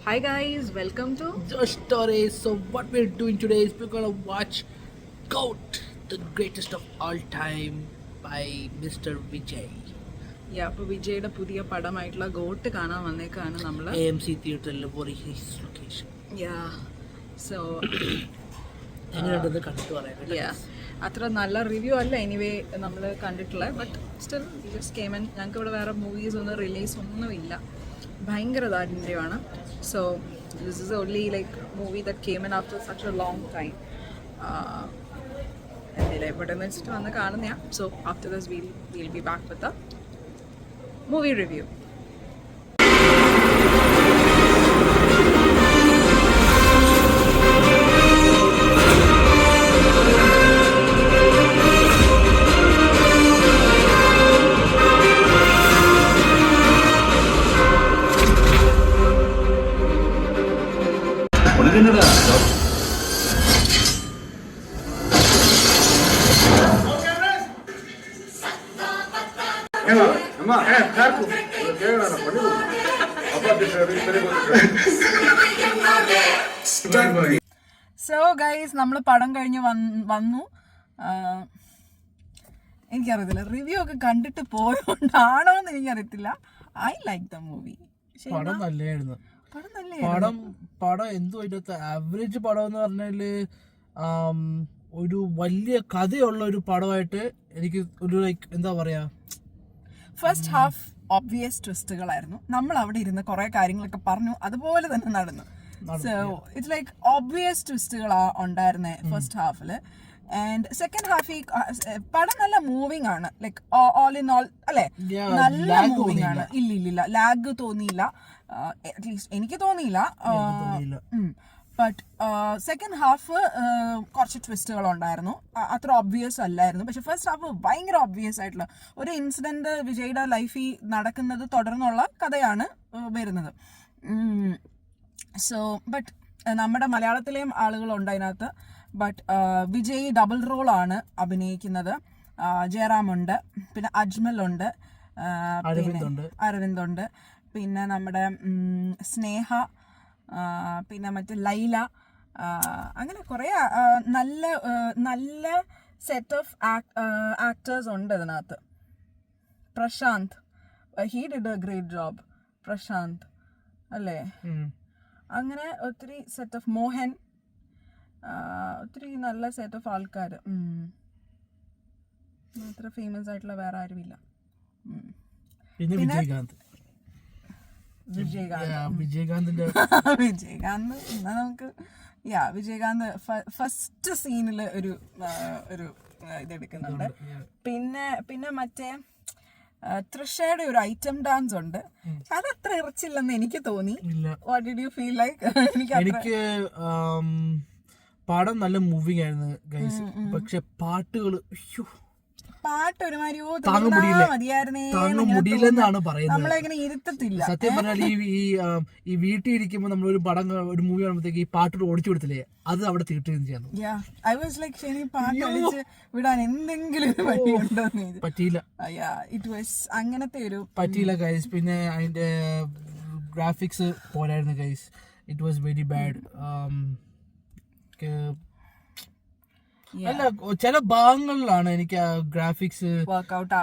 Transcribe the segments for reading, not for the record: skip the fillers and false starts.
Hi guys, welcome to Josh Torres. So what we're doing today is we're gonna watch GOAT, the greatest of all time by Mr. Vijay. അപ്പോൾ വിജയുടെ പുതിയ പടമായിട്ടുള്ള got കാണാൻ വന്നേക്കാണ് നമ്മൾ AMC തിയേറ്ററിൽ his location. So എങ്ങനെയുണ്ടെന്ന് കണ്ടിട്ട് പറയാം. അത്ര നല്ല റിവ്യൂ അല്ല എനിവേ നമ്മൾ കണ്ടിട്ടുള്ള, ബട്ട് സ്റ്റിൽ ജസ്റ്റ് കേമൻ. ഞങ്ങൾക്ക് ഇവിടെ വേറെ മൂവീസ് ഒന്നും റിലീസ് ഒന്നുമില്ല, ഭയങ്കര ദാരിദ്ര്യമാണ്. So this is only like movie that കേമൻ after such a long time. എന്തില്ല ഇവിടെ നിന്ന് വെച്ചിട്ട് വന്ന് കാണുന്നതാണ്. So after this will be back with a movie review. So guys, നമ്മൾ പടം കഴിഞ്ഞ് വന്നു. എനിക്കറിയത്തില്ല, റിവ്യൂ ഒക്കെ കണ്ടിട്ട് പോയോണ്ടാണോ എന്ന് എനിക്കറിയത്തില്ല. I like the movie. പടം നല്ലതായിരുന്നു. പടം എന്തോ അതിന്റെ ആവറേജ് പടം എന്ന് പറഞ്ഞാല് ഒരു വലിയ കഥയുള്ള ഒരു പടമായിട്ട് എനിക്ക് ഒരു ലൈക്ക് എന്താ പറയാ, ഫസ്റ്റ് ഹാഫ് ഒബ്വിയസ് ട്വിസ്റ്റുകളായിരുന്നു. നമ്മൾ അവിടെ ഇരുന്ന് കുറെ കാര്യങ്ങളൊക്കെ പറഞ്ഞു, അതുപോലെ തന്നെ നടന്നു. സോ ഇറ്റ്സ് ലൈക്ക് ഒബ്വിയസ് ട്വിസ്റ്റുകൾ ഉണ്ടായിരുന്നേ ഫസ്റ്റ് ഹാഫില്. ആൻഡ് സെക്കൻഡ് ഹാഫ് ഈ പടം നല്ല മൂവിങ് ആണ്, ലൈക്ക് ഓൾ ഇൻ ഓൾ അല്ലെ, നല്ല മൂവിങ് ആണ്. ഇല്ല ലാഗ് തോന്നിയില്ല, അറ്റ്ലീസ്റ്റ് എനിക്ക് തോന്നിയില്ല. ബട്ട് സെക്കൻഡ് ഹാഫ് കുറച്ച് ട്വിസ്റ്റുകൾ ഉണ്ടായിരുന്നു, അത്ര ഒബ്വിയസ് അല്ലായിരുന്നു. പക്ഷെ ഫസ്റ്റ് ഹാഫ് ഭയങ്കര ഒബ്വിയസ് ആയിട്ടുള്ള ഒരു ഇൻസിഡന്റ് വിജയുടെ ലൈഫിൽ നടക്കുന്നത് തുടർന്നുള്ള കഥയാണ് വരുന്നത്. സോ ബട്ട് നമ്മുടെ മലയാളത്തിലെയും ആളുകളുണ്ട് അതിനകത്ത്. ബട്ട് വിജയ് ഡബിൾ റോളാണ് അഭിനയിക്കുന്നത്. ജയറാമുണ്ട്, പിന്നെ അജ്മൽ ഉണ്ട്, അരവിന്ദുണ്ട്, പിന്നെ നമ്മുടെ സ്നേഹ, പിന്നെ മറ്റേ ലൈല, അങ്ങനെ കുറേ നല്ല സെറ്റ് ഓഫ് ആക്ടേഴ്സ് ഉണ്ട് അതിനകത്ത്. Prashanth, he did a great job. Prashanth അല്ലേ, അങ്ങനെ ഒത്തിരി സെറ്റ് ഓഫ് മോഹൻ, ഒത്തിരി നല്ല സെറ്റ് ഓഫ് ആൾക്കാർ. അത്ര ഫേമസ് ആയിട്ടുള്ള വേറെ ആരുമില്ല. പിന്നെ വിജയകാന്ത് നമുക്ക് വിജയകാന്ത് ഫസ്റ്റ് സീനില് ഒരു ഇതെടുക്കുന്നുണ്ട്. പിന്നെ മറ്റേ തൃഷയുടെ ഒരു ഐറ്റം ഡാൻസ് ഉണ്ട്, അത് അത്ര ഇറച്ചില്ലെന്ന് എനിക്ക് തോന്നി. What did you feel like? എനിക്ക് പടം നല്ല മൂവിങ് ആയിരുന്നു ഗൈസ്, പക്ഷെ പാട്ടുകൾ പാട്ട് ഒരുമാതിരി മുടിയില്ലെന്നാണ് പറയുന്നത്. നമ്മളെങ്ങനെ ഇരുത്തത്തില്ല. സത്യം പറഞ്ഞാൽ ഈ വീട്ടിൽ ഇരിക്കുമ്പോൾ നമ്മൾ ഒരു പടം ഒരു മൂവി കാണുമ്പോഴത്തേക്ക് ഈ പാട്ട് ഓടിച്ചു കൊടുത്തില്ലേ, അത് അവിടെ തീർച്ചയായും ചെയ്യാൻ വിടാൻ എന്തെങ്കിലും പറ്റിയില്ല. അങ്ങനത്തെ ഒരു പറ്റിയില്ല ഗൈസ്. പിന്നെ അതിന്റെ ഗ്രാഫിക്സ് പോരായിരുന്നു guys, it was very bad. അല്ല, ചില ഭാഗങ്ങളിലാണ് എനിക്ക് ഗ്രാഫിക്സ് വർക്ക്ഔട്ട്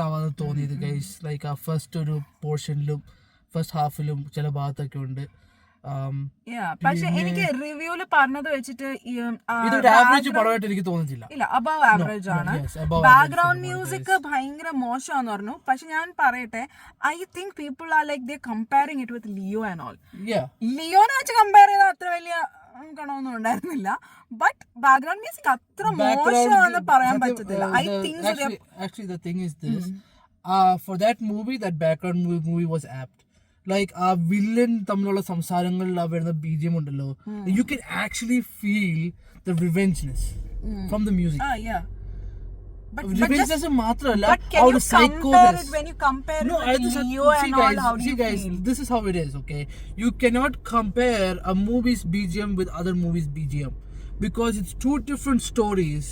ആവാതെ തോന്നിയത് ഗൈസ്. ലൈക്ക് ആ ഫസ്റ്റ് ഒരു പോർഷനിലും ഫസ്റ്റ് ഹാഫിലും ചില ഭാഗത്തൊക്കെ ഉണ്ട്. പക്ഷെ എനിക്ക് റിവ്യൂല് പറഞ്ഞത് വെച്ചിട്ട് ഇതൊരു ആവറേജ് പടമായിട്ട് എനിക്ക് തോന്നുന്നില്ല. ഇല്ല, അബവ് ആവറേജ് ആണ്. ബാക്ക്ഗ്രൗണ്ട് മ്യൂസിക് ഭയങ്കര മോശമാന്ന് പറഞ്ഞു. പക്ഷെ ഞാൻ പറയട്ടെ, I think people are like they comparing it with Leo and all. ലിയോനെ വെച്ച് കമ്പയർ ചെയ്താൽ അത്ര വലിയ ഗണമൊന്നും ഉണ്ടായിരുന്നില്ല. ബട്ട് ബാക്ക്ഗ്രൗണ്ട് മ്യൂസിക് അത്ര മോശമാണെന്ന് പറയാൻ പറ്റത്തില്ല. I think actually the thing is this, for that movie, that background movie was apt. Like ആ വില്ലൻ തമ്മിലുള്ള സംസാരങ്ങളിൽ വരുന്ന BGM ഉണ്ടല്ലോ, you can actually feel the revengeness from the music. Revengeness മാത്രമല്ല, ആ ഒരു psychosis. When you compare No, Leo and all, how do you feel? This is how it is, okay? You cannot compare a movie's BGM with other movies' BGM because it's two different stories.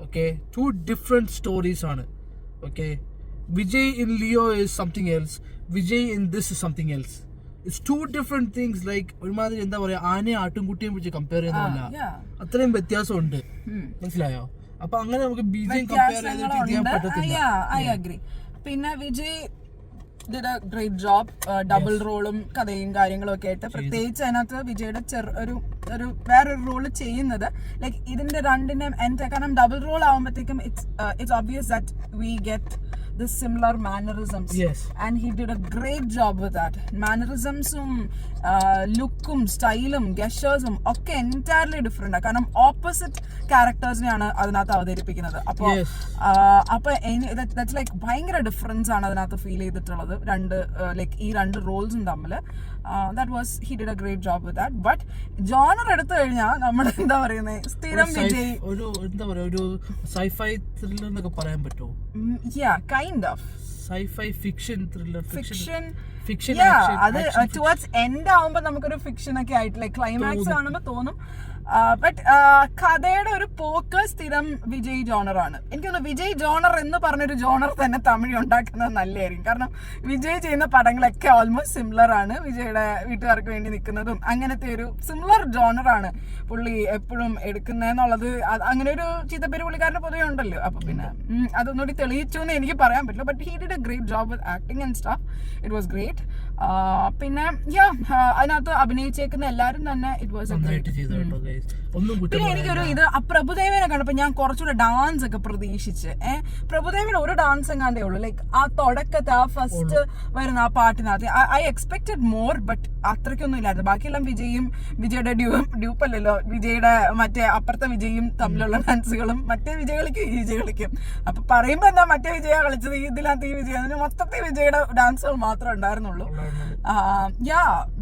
Okay, two different stories on it. Okay, Vijay in Leo is something else. Vijay in this is something else. It's two different things. Like ഒരുമാതിരി എന്താ പറയാ, ആനയും ആട്ടുംകുട്ടിയും വെച്ച് compare ചെയ്യുന്നതല്ല, yeah. അത്രയും വ്യത്യാസമുണ്ട്. മനസ്സിലായോ? അപ്പൊ അങ്ങനെ നമുക്ക് ബിജെയും കമ്പയർ ചെയ്തിട്ട് ചെയ്യാൻ പറ്റത്തില്ല. I agree. പിന്നെ Vijay did a great job. Double റോളും കഥയും കാര്യങ്ങളും ഒക്കെ ആയിട്ട്, പ്രത്യേകിച്ച് അതിനകത്ത് വിജയുടെ ഒരു വേറൊരു റോള് ചെയ്യുന്നത് ലൈക്ക് ഇതിന്റെ രണ്ടിന്റെയും കാരണം ഡബിൾ റോൾ ആവുമ്പോഴത്തേക്കും it's obvious that we get the similar mannerisms. Yes. And he did a great job with that. Mannerismsum lookum സ്റ്റൈലും ഗെസ്റ്റേഴ്സും ഒക്കെ entirely different ആണ്. കാരണം ഓപ്പോസിറ്റ് ക്യാരക്ടേഴ്സിനെയാണ് അതിനകത്ത് അവതരിപ്പിക്കുന്നത്. അപ്പോൾ ദാറ്റ്സ് ലൈക്ക് ഭയങ്കര ഡിഫറൻസ് ആണ് അതിനകത്ത് ഫീൽ ചെയ്തിട്ടുള്ളത് ലൈക്ക് ഈ രണ്ട് റോൾസും തമ്മിൽ. That was he did a great job with that. But genre എടുത്തു കഴിഞ്ഞാൽ നമ്മൾ എന്താ പറയുന്നത്, സ്ഥിരം വിജയ് ഒരു എന്താ പറയാ, ഒരു സൈഫൈ ത്രില്ലർ എന്നൊക്കെ പറയാൻ പറ്റുമോ? Kind of sci-fi fiction thriller, fiction അത് ടുവേർഡ്സ് എൻഡ് ആവുമ്പോ നമുക്കൊരു ഫിക്ഷൻ ഒക്കെ ആയിട്ട് ലൈക്ക് ക്ലൈമാക്സ് കാണുമ്പോ തോന്നും. ബട്ട് കഥയുടെ ഒരു പോക്ക് സ്ഥിരം വിജയ് ജോണറാണ്. എനിക്ക് തോന്നുന്നു വിജയ് ജോണർ എന്ന് പറഞ്ഞൊരു ജോണർ തന്നെ തമിഴ് ഉണ്ടാക്കുന്നത് നല്ലതായിരിക്കും. കാരണം വിജയ് ചെയ്യുന്ന പടങ്ങളൊക്കെ ഓൾമോസ്റ്റ് സിമിലർ ആണ്. വിജയുടെ വീട്ടുകാർക്ക് വേണ്ടി നിൽക്കുന്നതും അങ്ങനത്തെ ഒരു സിമിലർ ജോണറാണ് പുള്ളി എപ്പോഴും എടുക്കുന്നതെന്നുള്ളത്. അങ്ങനെ ഒരു ചീത്തപ്പേര് പുള്ളിക്കാരൻ്റെ പൊതുവെ ഉണ്ടല്ലോ. അപ്പൊ പിന്നെ അതൊന്നുകൂടി തെളിയിച്ചു എന്ന് എനിക്ക് പറയാൻ പറ്റില്ല. But he did a great job with acting and staff. It was great. പിന്നെ അതിനകത്ത് അഭിനയിച്ചേക്കുന്ന എല്ലാരും തന്നെ ഇറ്റ് വാസ് എ ഗ്രേറ്റ്. പിന്നെ എനിക്കൊരു ഇത് പ്രഭുദേവനെ കണ്ടപ്പോ ഞാൻ കുറച്ചുകൂടെ ഡാൻസ് ഒക്കെ പ്രതീക്ഷിച്ച്. പ്രഭുദേവന് ഒരു ഡാൻസ് എങ്ങാണ്ടേ ഉള്ളൂ. ലൈക്ക് ആ തുടക്കത്തെ ആ ഫസ്റ്റ് വരുന്ന ആ പാട്ടിനകത്ത് ഐ എക്സ്പെക്ടഡ് മോർ. ബട്ട് അത്രയ്ക്കൊന്നും ഇല്ലായിരുന്നു. ബാക്കിയെല്ലാം വിജയുടെ ഡ്യൂപ്പല്ലല്ലോ, വിജയുടെ മറ്റേ അപ്പുറത്തെ വിജയും തമ്മിലുള്ള ഡാൻസുകളും മറ്റേ വിജയ കളിക്കും ഈ വിജയ കളിക്കും. അപ്പൊ പറയുമ്പോ എന്താ മറ്റേ വിജയ കളിച്ചത്, ഇതിനകത്ത് ഈ വിജയ, അതിന് മൊത്തത്തിൽ വിജയുടെ ഡാൻസുകൾ മാത്രമേ ഉണ്ടായിരുന്നുള്ളൂ.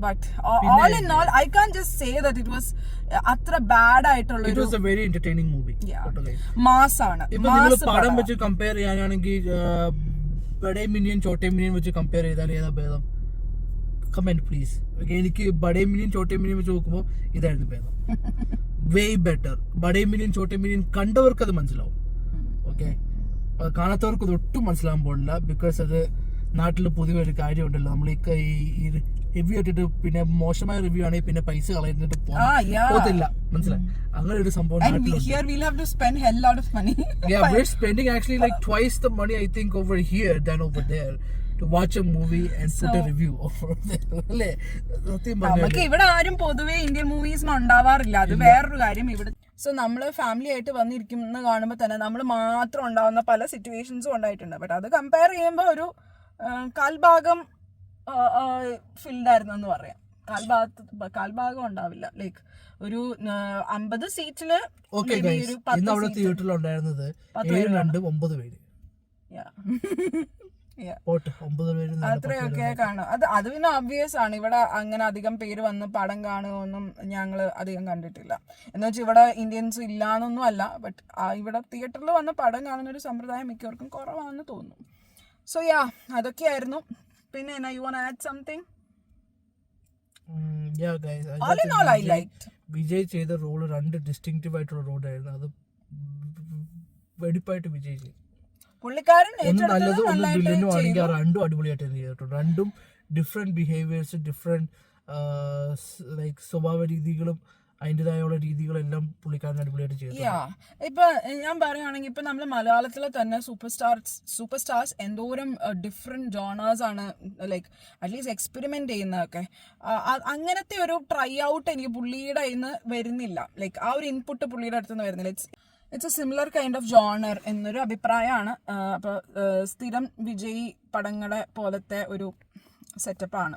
But all in all I can just say that it was അത്ര ബാഡ് ആയിട്ടുള്ള മാസാണ്. പടം വെച്ച് കമ്പയർ ചെയ്യാനാണെങ്കിൽ ബഡേ മിനിയൻ ചോട്ടേ മിനിയൻ വെച്ച് കമ്പയർ ചെയ്താൽ ഏതാ ഭേദം? Comment please. എനിക്ക് ബഡേ മിനിയൻ ചോട്ടേ മിനിയൻ വെച്ച് നോക്കുമ്പോൾ ഇതായിരുന്നു ഭേദം. Way better. ബഡേ മിനിയൻ ചോട്ടേ മിനിയൻ കണ്ടവർക്ക് അത് മനസ്സിലാവും. ഓക്കെ, കാണാത്തവർക്ക് അത് ഒട്ടും മനസ്സിലാകാൻ പോണില്ല. ബിക്കോസ് അത് നാട്ടിൽ പൊതുവെ ഒരു കാര്യം ഉണ്ടല്ലോ, നമ്മൾ ഈ റിവ്യൂ ഇട്ടിട്ട് പിന്നെ മോശമായ റിവ്യൂ ആണെങ്കിൽ പിന്നെ പൈസ കളഞ്ഞിട്ട് പോകത്തില്ല. മനസ്സിലായി? അങ്ങനെ ഒരു സംഭവം we're spending actually like twice the money I think over here than over there to watch a movie and put a review over there. അല്ലേ? നമുക്ക് ഇവിടെ ആരും പൊതുവെ ഇന്ത്യൻ മൂവീസ് ഉണ്ടാവാറില്ല. അത് വേറൊരു കാര്യം. ഇവിടെ സോ നമ്മൾ ഫാമിലി ആയിട്ട് വന്നിരിക്കുന്ന കാണുമ്പോൾ തന്നെ നമ്മൾ മാത്രം ഉണ്ടാവുന്ന പല സിറ്റുവേഷൻസും ഉണ്ടായിട്ടുണ്ട്. ബട്ട് അത് കമ്പയർ ചെയ്യുമ്പോൾ ഒരു കാൽഭാഗം ഫിൽഡ് ആയിരുന്നു എന്ന് പറയാം. കാൽഭാഗം ഉണ്ടാവില്ല. ലൈക്ക് ഒരു 50 സീറ്റില് തിയേറ്ററിൽ ഉണ്ടായിരുന്നത് 9 പേര്. അത്രയൊക്കെ കാണും. അത് പിന്നെ ഒബ്വിയസ് ആണ്. ഇവിടെ അങ്ങനെ അധികം പേര് വന്ന് പടം കാണുകയൊന്നും ഞങ്ങൾ അധികം കണ്ടിട്ടില്ല. എന്ന് വെച്ചാൽ ഇവിടെ ഇന്ത്യൻസ് ഇല്ലാന്നൊന്നും അല്ല. ബട്ട് ഇവിടെ തിയേറ്ററിൽ വന്ന് പടം കാണുന്ന ഒരു സമ്പ്രദായം മിക്കവർക്കും കുറവാണെന്ന് തോന്നുന്നു. സോ അതൊക്കെയായിരുന്നു. പിന്നെ you want to add something? Yeah guys, all in all I liked Vijay ചെയ്ത റോള് 2 ഡിസ്റ്റിങ്ക്റ്റീവ് ആയിട്ടുള്ള റോളായിരുന്നു. അത് വെടിപ്പായിട്ട് വിജയ് ചെയ്തു. പുള്ളിക്കാരൻ ഒന്ന് നല്ലതും ഒന്ന് വില്ലനും ആണെങ്കിൽ ആ രണ്ടും അടിപൊളിയായിട്ട് ചെയ്തിട്ടുണ്ട്. രണ്ടും ഡിഫറെന്റ് ബിഹേവിയേഴ്സ്, ഡിഫറെന്റ് ലൈക്ക് സ്വഭാവ രീതികളും അതിൻ്റെതായുള്ള രീതികളെല്ലാം പുള്ളിക്കാരൻ അടിപൊളിയായിട്ട് ചെയ്തു. ഇപ്പൊ ഞാൻ പറയുകയാണെങ്കിൽ ഇപ്പൊ നമ്മള് മലയാളത്തിലെ തന്നെ സൂപ്പർ സ്റ്റാർസ് എന്തോരം ഡിഫറെന്റ് ജോണേഴ്സ് ആണ് ലൈക്ക് അറ്റ്ലീസ്റ്റ് എക്സ്പെരിമെന്റ് ചെയ്യുന്നതൊക്കെ. അങ്ങനത്തെ ഒരു ട്രൈ ഔട്ട് എനിക്ക് പുള്ളിയുടെ ഇന്ന് വരുന്നില്ല. ലൈക്ക് ആ ഒരു ഇൻപുട്ട് പുള്ളിയുടെ അടുത്തുനിന്ന് വരുന്നില്ല. It's A similar kind of genre എന്നൊരു അഭിപ്രായമാണ്. അപ്പൊ സ്ഥിരം വിജയ് പടങ്ങളെ പോലത്തെ ഒരു സെറ്റപ്പാണ്.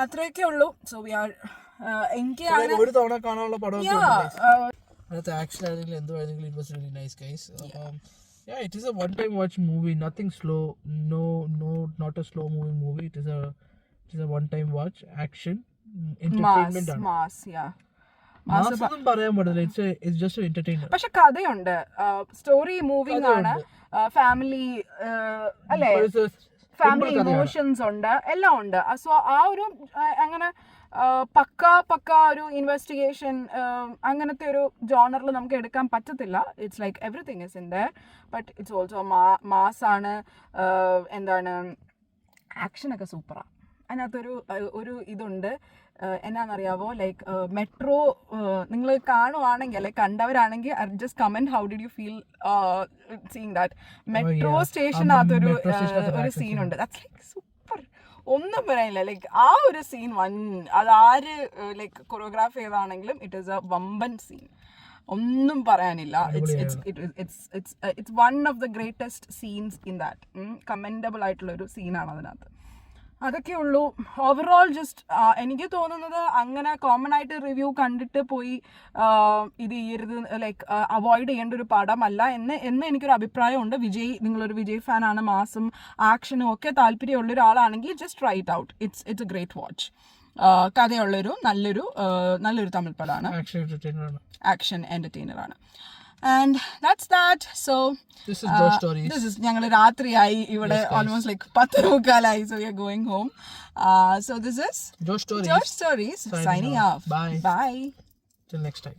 അത്രയൊക്കെ ഉള്ളൂ. സോ വി ആർ എനിക്ക് ഒരു തവണ കാണാനുള്ള പടം ആക്ഷൻ ആണെങ്കിലും എന്തുവാണെങ്കിലും it was really nice guys. Yeah, it is a one-time watch movie. Nothing slow. No, not a slow-moving movie. It is a one-time watch. Action, entertainment. Mass, yeah. Mass ഒന്നും പറയാൻ പറ്റില്ല. It's just an entertainer. പക്ഷെ കഥയുണ്ട്, story moving ആണ്, family അല്ലേ, family emotions ഉണ്ട്, എല്ലാം ഉണ്ട്. സോ ആ ഒരു അങ്ങനെ പക്ക ഒരു ഇൻവെസ്റ്റിഗേഷൻ അങ്ങനത്തെ ഒരു ജോണറിൽ നമുക്ക് എടുക്കാൻ പറ്റത്തില്ല. It's like everything is in there. But it's also mass ആണ്. എന്താണ്, ആക്ഷനൊക്കെ സൂപ്പറാണ്. അതിനകത്തൊരു ഒരു ഇതുണ്ട്, എന്നാന്നറിയാവോ, ലൈക്ക് മെട്രോ നിങ്ങൾ കാണുവാണെങ്കിൽ അല്ലെ കണ്ടവരാണെങ്കിൽ just comment how did you feel seeing that. Metro സ്റ്റേഷനകത്തൊരു ഒരു സീനുണ്ട്, ദാറ്റ്സ് ലൈക്ക് സൂപ്പർ, ഒന്നും പറയാനില്ല. ലൈക്ക് ആ ഒരു സീൻ അതാര് ലൈക്ക് കൊറിയോഗ്രാഫ് ചെയ്താണെങ്കിലും ഇറ്റ് ഈസ് എ വമ്പൻ സീൻ, ഒന്നും പറയാനില്ല. It's one of the greatest scenes in that. Commendable ആയിട്ടുള്ള ഒരു സീനാണ് അതിനകത്ത്. അതൊക്കെ ഉള്ളൂ. ഓവറോൾ ജസ്റ്റ് എനിക്ക് തോന്നുന്നത് അങ്ങനെ കോമൺ ആയിട്ട് റിവ്യൂ കണ്ടിട്ട് പോയി ഇത് ചെയ്യരുത്, ലൈക്ക് അവോയ്ഡ് ചെയ്യേണ്ട ഒരു പടമല്ല എന്ന് എനിക്കൊരു അഭിപ്രായമുണ്ട്. നിങ്ങളൊരു വിജയ് ഫാനാണ്, മാസും ആക്ഷനും ഒക്കെ താല്പര്യമുള്ള ഒരാളാണെങ്കിൽ just try it out. It's a great watch. കഥയുള്ളൊരു നല്ലൊരു തമിഴ് പടമാണ്, ആക്ഷൻ എന്റർടൈനർ ആണ്. And that's that. So this is Josh Stories. This is ഞങ്ങൾ രാത്രിയായി ഇവിടെ almost like 10:15 so we are going home. So this is Josh Stories signing off. Bye Bye till next time.